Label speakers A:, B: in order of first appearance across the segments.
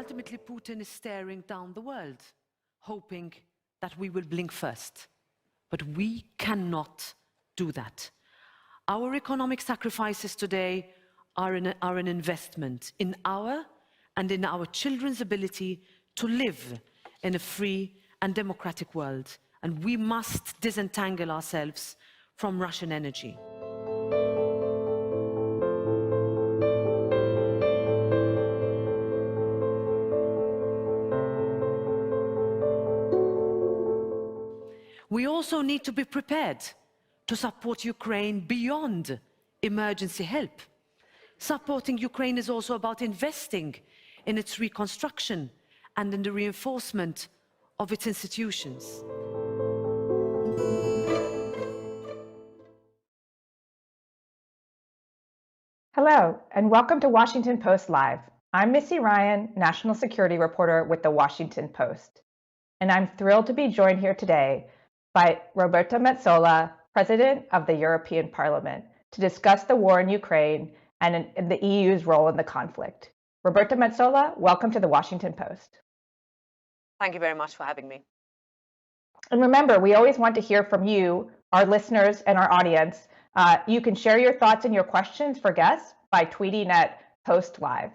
A: ultimately Putin is staring down the world, hoping that we will blink first. But we cannot do that. Our economic sacrifices today are an investment in our and in our children's ability to live in a free and democratic world. And we must disentangle ourselves from Russian energy. We also need to be prepared to support Ukraine beyond emergency help. Supporting Ukraine is also about investing in its reconstruction and in the reinforcement of its institutions.
B: Hello, and welcome to Washington Post Live. I'm Missy Ryan, national security reporter with the Washington Post. And I'm thrilled to be joined here today by Roberta Metsola, President of the European Parliament, to discuss the war in Ukraine and the EU's role in the conflict. Roberta Metsola, welcome to the Washington Post.
C: Thank you very much for having me.
B: And remember, we always want to hear from you, our listeners and our audience. You can share your thoughts and your questions for guests by tweeting at Post Live.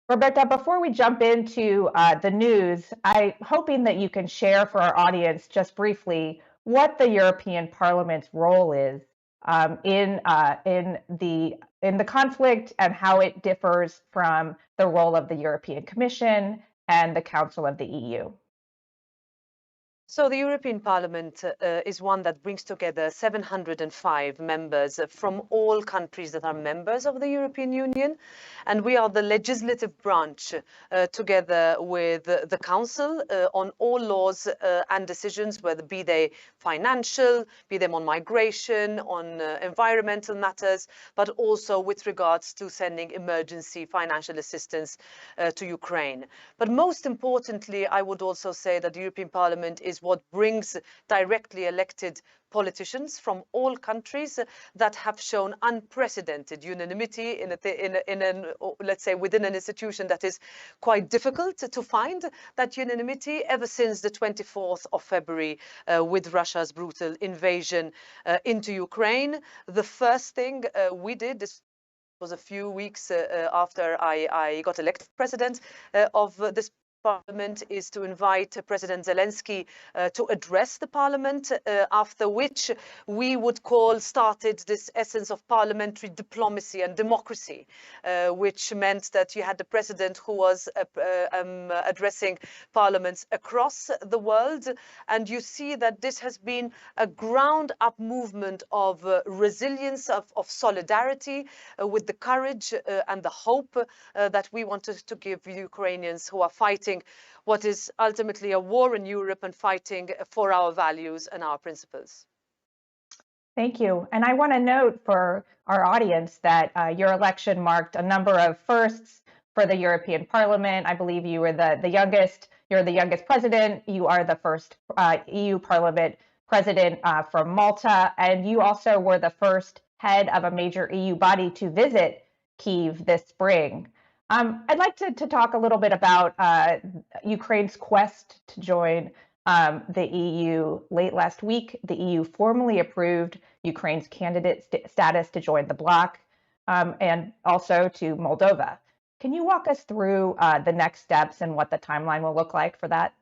B: Roberta, before we jump into the news, I'm hoping that you can share for our audience just briefly what the European Parliament's role is in the conflict and how it differs from the role of the European Commission and the Council of the EU.
C: So the European Parliament is one that brings together 705 members from all countries that are members of the European Union. And we are the legislative branch together with the Council on all laws and decisions, whether be they financial, be them on migration, on environmental matters, but also with regards to sending emergency financial assistance to Ukraine. But most importantly, I would also say that the European Parliament is what brings directly elected politicians from all countries that have shown unprecedented unanimity let's say, within an institution that is quite difficult to find that unanimity ever since the 24th of February with Russia's brutal invasion into Ukraine. The first thing we did, this was a few weeks after I got elected president of this Parliament, is to invite President Zelensky to address the Parliament, after which we would started this essence of parliamentary diplomacy and democracy, which meant that you had the President who was addressing parliaments across the world. And you see that this has been a ground-up movement of resilience, of solidarity, with the courage and the hope that we wanted to give Ukrainians who are fighting what is ultimately a war in Europe and fighting for our values and our principles.
B: Thank you. And I want to note for our audience that your election marked a number of firsts for the European Parliament. I believe you were the youngest. You're the youngest president. You are the first EU Parliament president from Malta. And you also were the first head of a major EU body to visit Kyiv this spring. I'd like to talk a little bit about Ukraine's quest to join the EU. Late last week, the EU formally approved Ukraine's candidate status to join the bloc, and also to Moldova. Can you walk us through the next steps and what the timeline will look like for that?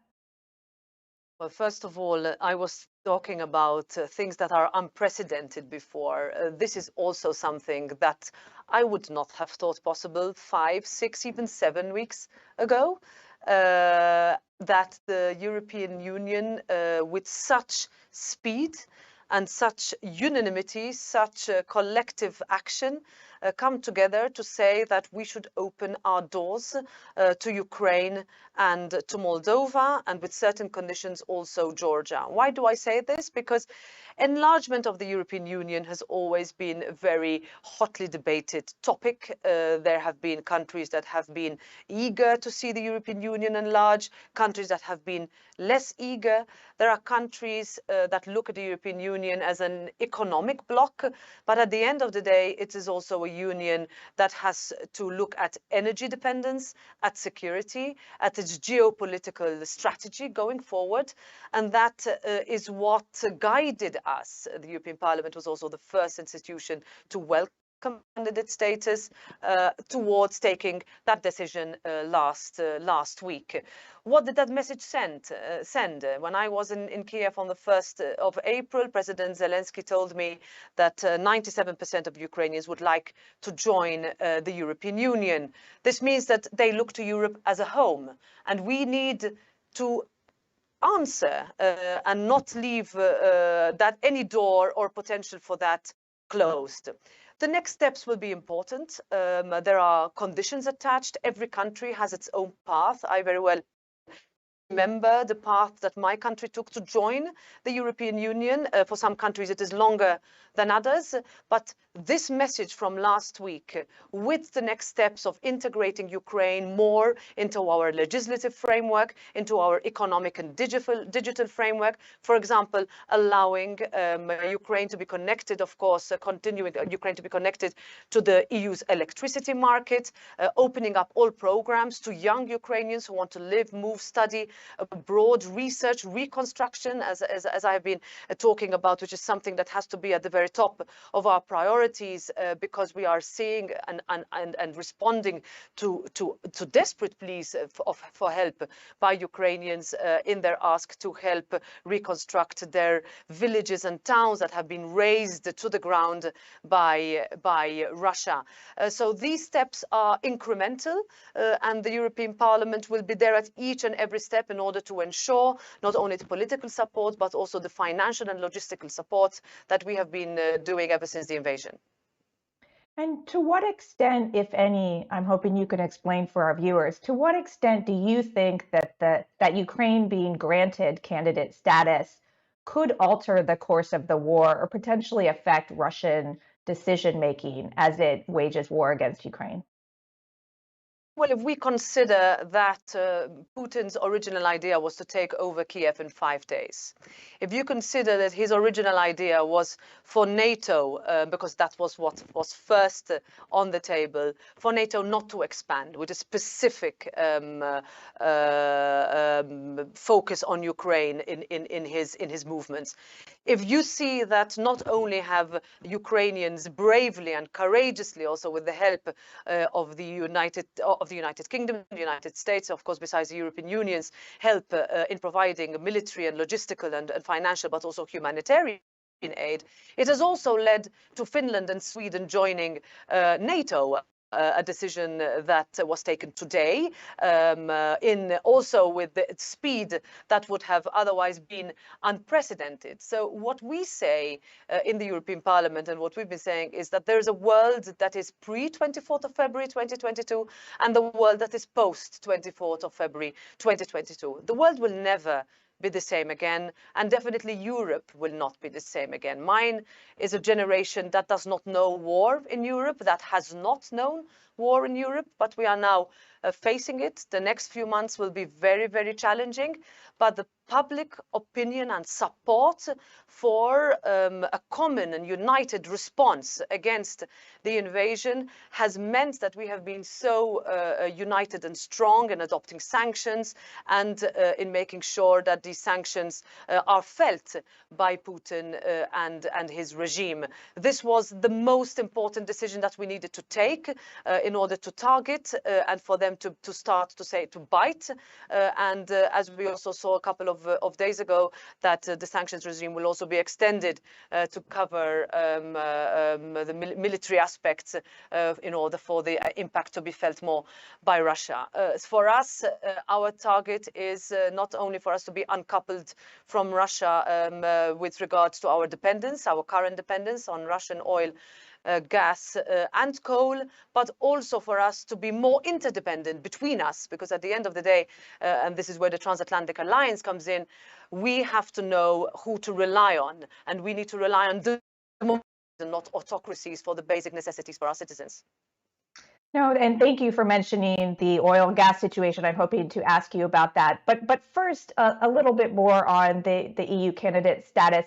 C: Well, first of all, I was talking about things that are unprecedented before. This is also something that I would not have thought possible 5, 6, even 7 weeks ago, that the European Union, with such speed and such unanimity, such collective action, come together to say that we should open our doors to Ukraine and to Moldova, and with certain conditions also Georgia. Why do I say this? Because enlargement of the European Union has always been a very hotly debated topic. There have been countries that have been eager to see the European Union enlarge, countries that have been less eager. There are countries that look at the European Union as an economic bloc, but at the end of the day, it is also a Union that has to look at energy dependence, at security, at its geopolitical strategy going forward. And that is what guided us. The European Parliament was also the first institution to welcome candidate status towards taking that decision last week. What did that message send? When I was in Kiev on the 1st of April, President Zelensky told me that 97% of Ukrainians would like to join the European Union. This means that they look to Europe as a home, and we need to answer and not leave that any door or potential for that closed. The next steps will be important. There are conditions attached. Every country has its own path. I very well remember the path that my country took to join the European Union. For some countries, it is longer than others. But this message from last week, with the next steps of integrating Ukraine more into our legislative framework, into our economic and digital framework, for example, allowing Ukraine to be connected, of course, continuing Ukraine to be connected to the EU's electricity market, opening up all programs to young Ukrainians who want to live, move, study abroad, research, reconstruction, as I have been talking about, which is something that has to be at the very top of our priorities, because we are seeing and responding to desperate pleas for help by Ukrainians in their ask to help reconstruct their villages and towns that have been razed to the ground by Russia. So these steps are incremental, and the European Parliament will be there at each and every step in order to ensure not only the political support, but also the financial and logistical support that we have been doing ever since the invasion.
B: And to what extent, if any, I'm hoping you can explain for our viewers, to what extent do you think that that Ukraine being granted candidate status could alter the course of the war or potentially affect Russian decision-making as it wages war against Ukraine?
C: Well, if we consider that Putin's original idea was to take over Kiev in 5 days, if you consider that his original idea was for NATO, because that was what was first on the table, for NATO not to expand with a specific focus on Ukraine in his movements. If you see that not only have Ukrainians bravely and courageously, also with the help of the United Kingdom, the United States, of course, besides the European Union's help in providing military and logistical and financial, but also humanitarian aid, it has also led to Finland and Sweden joining NATO. A decision that was taken today, also with the speed that would have otherwise been unprecedented. So what we say in the European Parliament and what we've been saying is that there is a world that is pre-24th of February 2022 and the world that is post-24th of February 2022. The world will never be the same again, and definitely Europe will not be the same again. Mine is a generation that does not know war in Europe, that has not known war in Europe, but we are now facing it. The next few months will be very, very challenging, but the public opinion and support for a common and united response against the invasion has meant that we have been so united and strong in adopting sanctions and in making sure that these sanctions are felt by Putin and his regime. This was the most important decision that we needed to take in order to target and for them to start to bite. As we also saw a couple of days ago, that the sanctions regime will also be extended to cover the military aspects in order for the impact to be felt more by Russia. For us, our target is not only for us to be uncoupled from Russia with regards to our dependence, our current dependence on Russian oil, gas and coal, but also for us to be more interdependent between us, because at the end of the day, and this is where the transatlantic alliance comes in, we have to know who to rely on, and we need to rely on democracies and not autocracies for the basic necessities for our citizens.
B: No, and thank you for mentioning the oil and gas situation. I'm hoping to ask you about that. But first, a little bit more on the EU candidate status.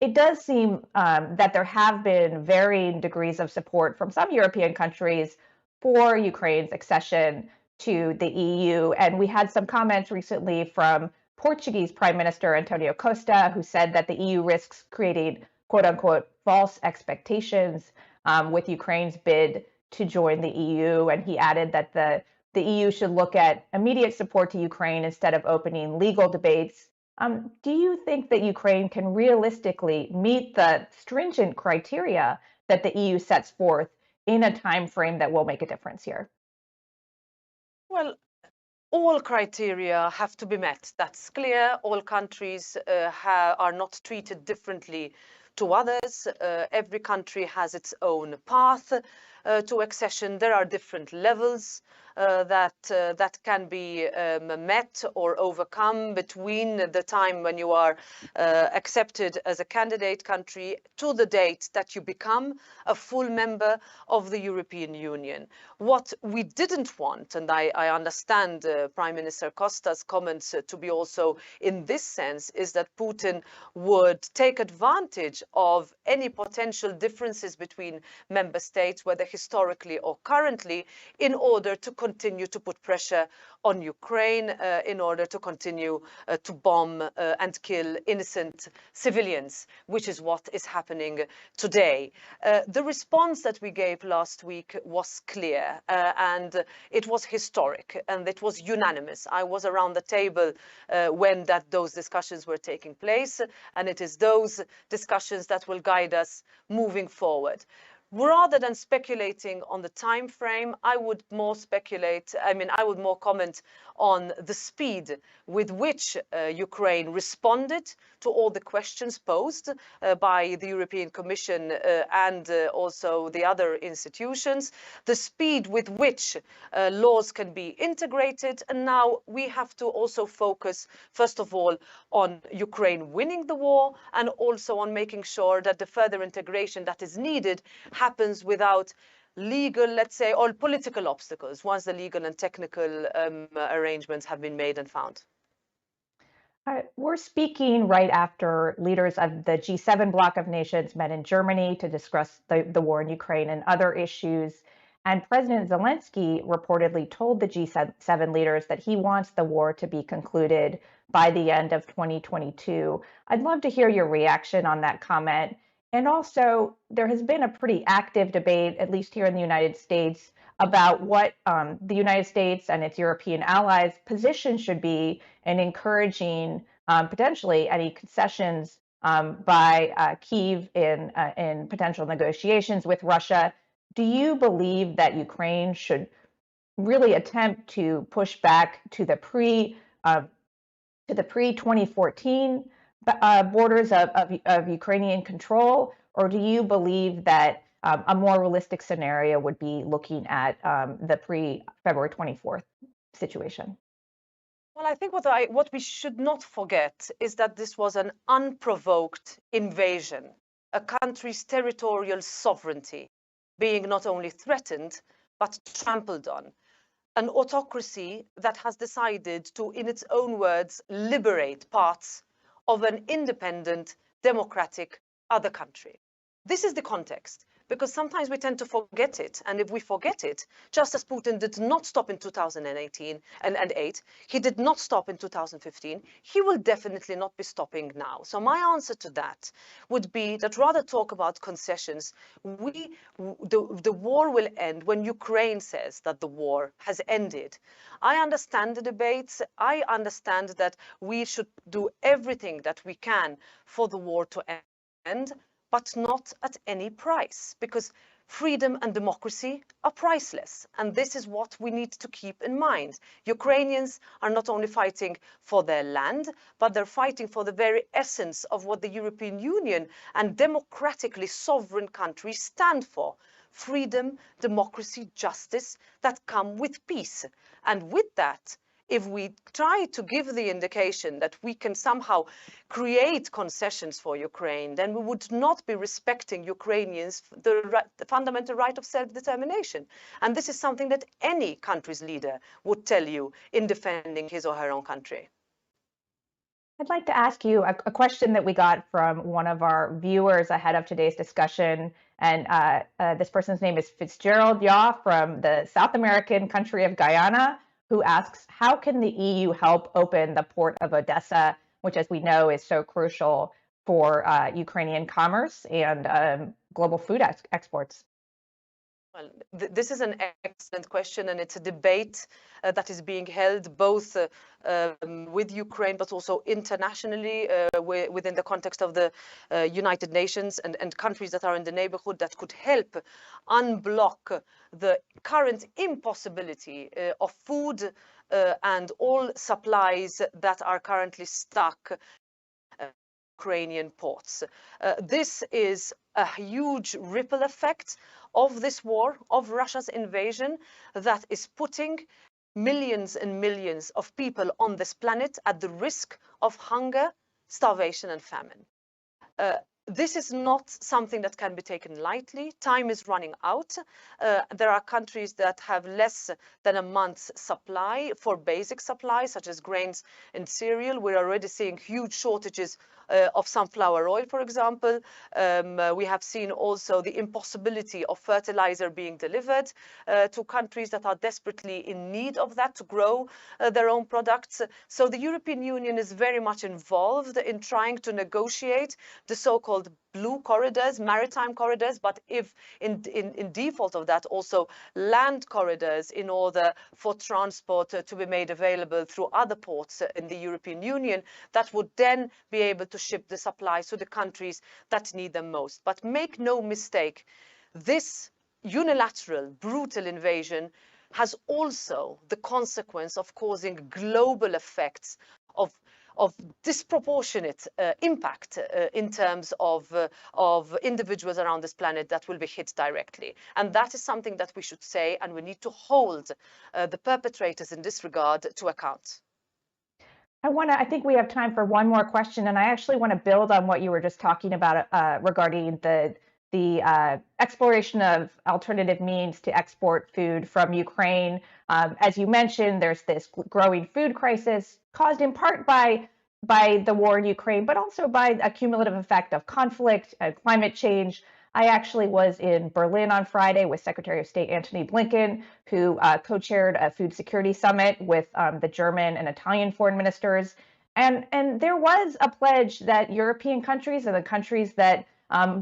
B: it does seem that there have been varying degrees of support from some European countries for Ukraine's accession to the EU. And we had some comments recently from Portuguese Prime Minister Antonio Costa, who said that the EU risks creating quote unquote false expectations with Ukraine's bid to join the EU. And he added that the EU should look at immediate support to Ukraine instead of opening legal debates. Do you think that Ukraine can realistically meet the stringent criteria that the EU sets forth in a time frame that will make a difference here?
C: Well, all criteria have to be met. That's clear. All countries are not treated differently to others. Every country has its own path to accession. There are different levels that can be met or overcome between the time when you are accepted as a candidate country to the date that you become a full member of the European Union. What we didn't want, and I understand Prime Minister Costa's comments to be also in this sense, is that Putin would take advantage of any potential differences between member states, whether historically or currently, in order to continue to put pressure on Ukraine, in order to continue to bomb and kill innocent civilians, which is what is happening today. The response that we gave last week was clear and it was historic and it was unanimous. I was around the table when those discussions were taking place, and it is those discussions that will guide us moving forward. Rather than speculating on the time frame, I would more comment on the speed with which Ukraine responded to all the questions posed by the European Commission and also the other institutions, the speed with which laws can be integrated. And now we have to also focus, first of all, on Ukraine winning the war and also on making sure that the further integration that is needed happens without legal, let's say, or political obstacles once the legal and technical arrangements have been made and found.
B: We're speaking right after leaders of the G7 bloc of nations met in Germany to discuss the war in Ukraine and other issues. And President Zelensky reportedly told the G7 leaders that he wants the war to be concluded by the end of 2022. I'd love to hear your reaction on that comment. And also, there has been a pretty active debate, at least here in the United States, about what the United States and its European allies' position should be in encouraging potentially any concessions by Kyiv in potential negotiations with Russia. Do you believe that Ukraine should really attempt to push back to the pre-2014 borders of Ukrainian control, or do you believe that a more realistic scenario would be looking at the pre-February 24th situation?
C: Well, I think what we should not forget is that this was an unprovoked invasion, a country's territorial sovereignty being not only threatened, but trampled on. An autocracy that has decided to, in its own words, liberate parts of an independent, democratic other country. This is the context, because sometimes we tend to forget it. And if we forget it, just as Putin did not stop in 2018 and 8, he did not stop in 2015, he will definitely not be stopping now. So my answer to that would be that rather talk about concessions. The war will end when Ukraine says that the war has ended. I understand the debates. I understand that we should do everything that we can for the war to end, but not at any price, because freedom and democracy are priceless. And this is what we need to keep in mind. Ukrainians are not only fighting for their land, but they're fighting for the very essence of what the European Union and democratically sovereign countries stand for. Freedom, democracy, justice that come with peace. And with that, if we try to give the indication that we can somehow create concessions for Ukraine, then we would not be respecting Ukrainians, the fundamental right of self-determination. And this is something that any country's leader would tell you in defending his or her own country.
B: I'd like to ask you a question that we got from one of our viewers ahead of today's discussion. And this person's name is Fitzgerald Yaw from the South American country of Guyana, who asks, how can the EU help open the port of Odessa, which, as we know, is so crucial for Ukrainian commerce and global food exports?
C: Well, this is an excellent question, and it's a debate that is being held both with Ukraine, but also internationally within the context of the United Nations and countries that are in the neighborhood that could help unblock the current impossibility of food and all supplies that are currently stuck Ukrainian ports. This is a huge ripple effect of this war, of Russia's invasion, that is putting millions and millions of people on this planet at the risk of hunger, starvation, and famine. This is not something that can be taken lightly. Time is running out. There are countries that have less than a month's supply for basic supplies, such as grains and cereal. We're already seeing huge shortages of sunflower oil, for example. We have seen also the impossibility of fertilizer being delivered to countries that are desperately in need of that to grow their own products. So the European Union is very much involved in trying to negotiate the so-called blue corridors, maritime corridors, but if in default of that, also land corridors in order for transport to be made available through other ports in the European Union that would then be able to ship the supplies to the countries that need them most. But make no mistake, this unilateral, brutal invasion has also the consequence of causing global effects of disproportionate impact in terms of individuals around this planet that will be hit directly. And that is something that we should say, and we need to hold the perpetrators in this regard to account.
B: I think we have time for one more question, and I actually want to build on what you were just talking about regarding the exploration of alternative means to export food from Ukraine. As you mentioned, there's this growing food crisis caused in part by the war in Ukraine, but also by a cumulative effect of conflict and climate change. I actually was in Berlin on Friday with Secretary of State Antony Blinken, who co-chaired a food security summit with the German and Italian foreign ministers. And there was a pledge that European countries and the countries that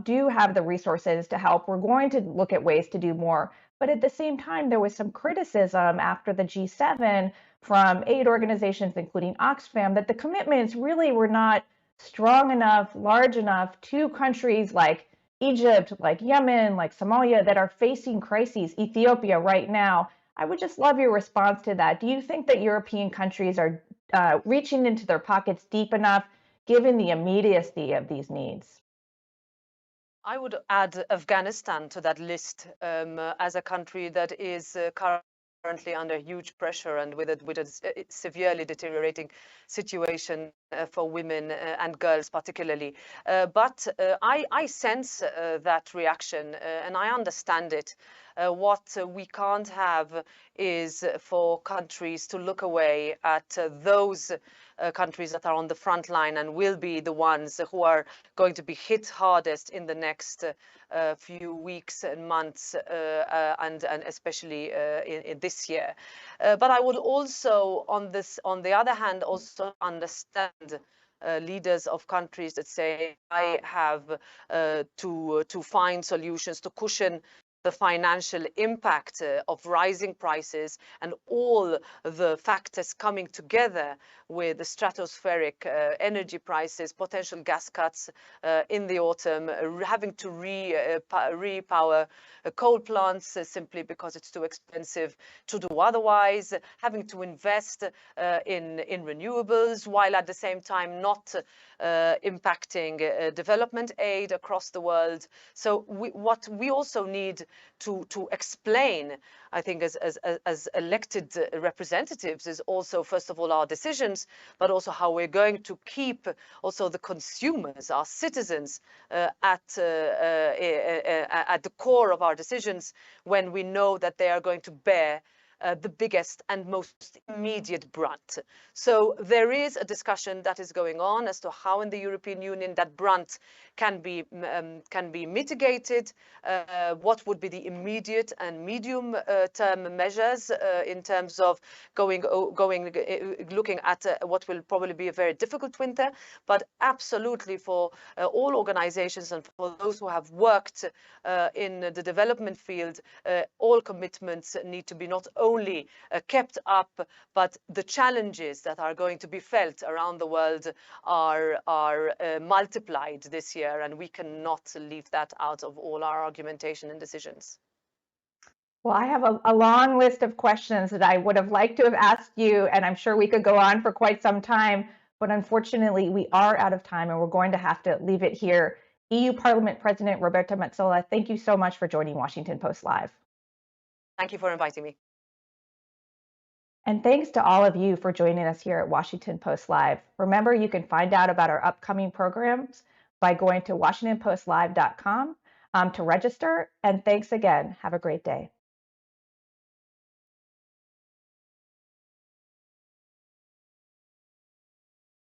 B: do have the resources to help, we're going to look at ways to do more. But at the same time, there was some criticism after the G7 from aid organizations, including Oxfam, that the commitments really were not strong enough, large enough to countries like Egypt, like Yemen, like Somalia, that are facing crises, Ethiopia right now. I would just love your response to that. Do you think that European countries are reaching into their pockets deep enough, given the immediacy of these needs?
C: I would add Afghanistan to that list as a country that is currently under huge pressure and with a severely deteriorating situation for women and girls particularly. But I sense that reaction and I understand it. What we can't have is for countries to look away at those countries that are on the front line and will be the ones who are going to be hit hardest in the next few weeks and months and especially in this year. But I would also, on the other hand, also understand leaders of countries that say I have to find solutions to cushion the financial impact of rising prices and all the factors coming together with the stratospheric energy prices, potential gas cuts in the autumn, having to repower coal plants simply because it's too expensive to do otherwise, having to invest in renewables while at the same time not impacting development aid across the world. So what we also need to explain, I think, as elected representatives is also, first of all, our decisions, but also how we're going to keep also the consumers, our citizens, at the core of our decisions when we know that they are going to bear the biggest and most immediate brunt. So there is a discussion that is going on as to how in the European Union that brunt can be mitigated, what would be the immediate and medium term measures in terms of looking at what will probably be a very difficult winter, but absolutely for all organizations and for those who have worked in the development field, all commitments need to be not only kept up, but the challenges that are going to be felt around the world are multiplied this year, and we cannot leave that out of all our argumentation and decisions.
B: Well, I have a long list of questions that I would have liked to have asked you, and I'm sure we could go on for quite some time, but unfortunately we are out of time and we're going to have to leave it here. EU Parliament President Roberta Metsola, thank you so much for joining Washington Post Live.
C: Thank you for inviting me.
B: And thanks to all of you for joining us here at Washington Post Live. Remember, you can find out about our upcoming programs by going to WashingtonPostLive.com to register. And thanks again. Have a great day.